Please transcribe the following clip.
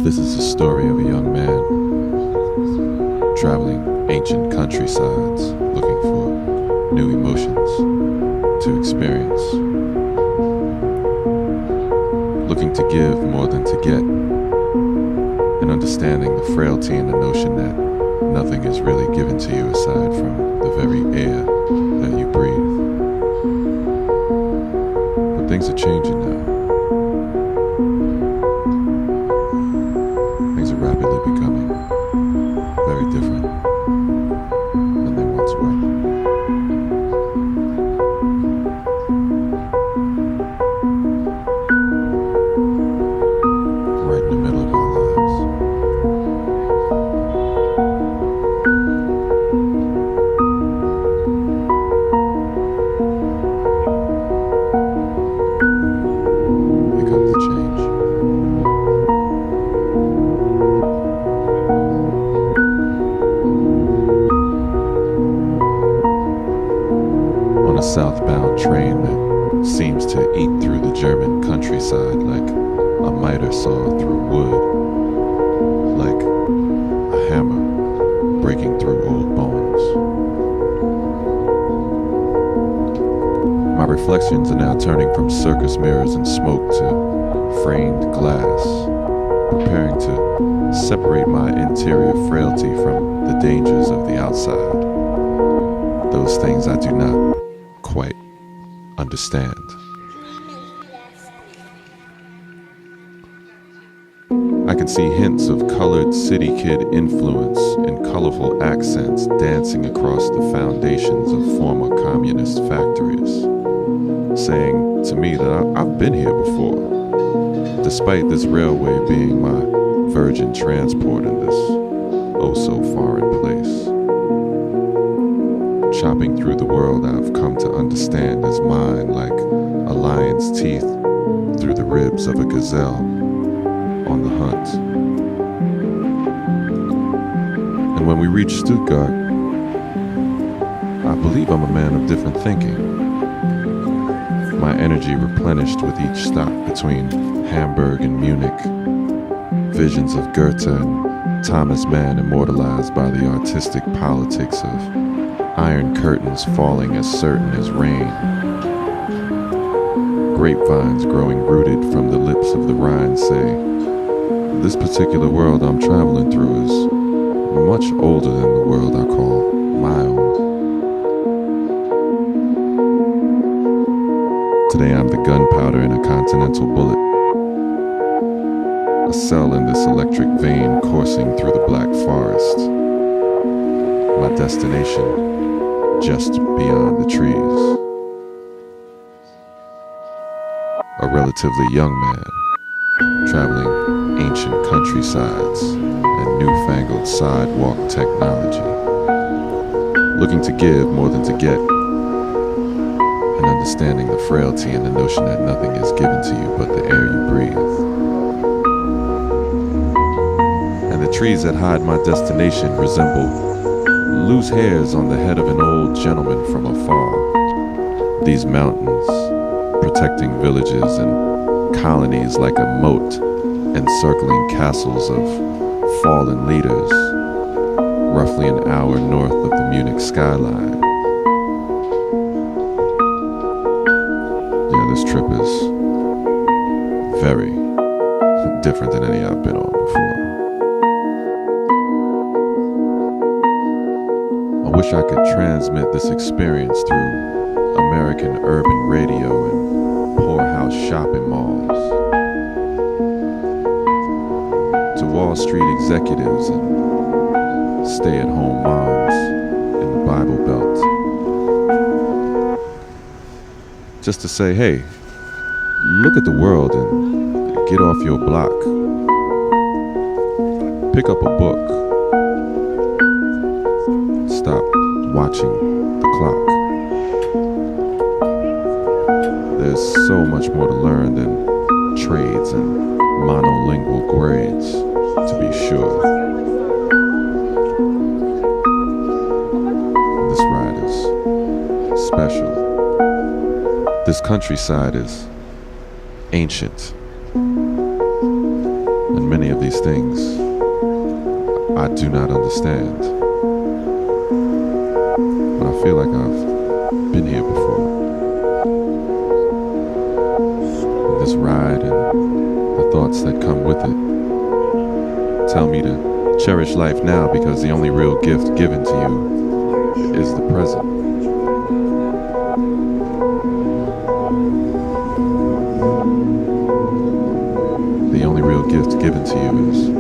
This is the story of a young man traveling ancient countrysides looking for new emotions to experience, looking to give more than to get, and understanding the frailty and the notion that nothing is really given to you aside from the very air that you breathe. But things are changing now. Things are rapidly becoming very different than they once were. Right in the middle of our lives. Here comes the change. On a southbound train that seems to eat through the German countryside like a miter saw through wood, like a hammer breaking through old bones. My reflections are now turning from circus mirrors and smoke to framed glass, preparing to separate my interior frailty from the dangers of the outside, those things I do not quite understand. I can see hints of colored city kid influence and colorful accents dancing across the foundations of former communist factories, saying to me that I've been here before, despite this railway being my virgin transport in this oh so foreign place. Chopping through the world I've come to understand as mine, like a lion's teeth through the ribs of a gazelle on the hunt. And when we reach Stuttgart, I believe I'm a man of different thinking. My energy replenished with each stop between Hamburg and Munich. Visions of Goethe and Thomas Mann immortalized by the artistic politics of iron curtains falling as certain as rain. Grapevines growing rooted from the lips of the Rhine say, this particular world I'm traveling through is much older than the world I call my own. Today I'm the gunpowder in a continental bullet, a cell in this electric vein coursing through the black forest. My destination just beyond the trees. A relatively young man traveling ancient countrysides and newfangled sidewalk technology, looking to give more than to get, and understanding the frailty and the notion that nothing is given to you but the air you breathe. And the trees that hide my destination resemble loose hairs on the head of an old gentleman from afar. These mountains protecting villages and colonies like a moat, encircling castles of fallen leaders, roughly an hour north of the Munich skyline. Yeah, this trip is very different than any I've been on before. I wish I could transmit this experience through American urban radio and poorhouse shopping malls, to Wall Street executives and stay-at-home moms in the Bible Belt, just to say, hey, look at the world and get off your block. Pick up a book. Stop watching the clock. There's so much more to learn than trades and monolingual grades, to be sure. This ride is special. This countryside is ancient, and many of the these things I do not understand. But I feel like I've been here before. And this ride and the thoughts that come with it tell me to cherish life now, because the only real gift given to you is the present. The only real gift given to you is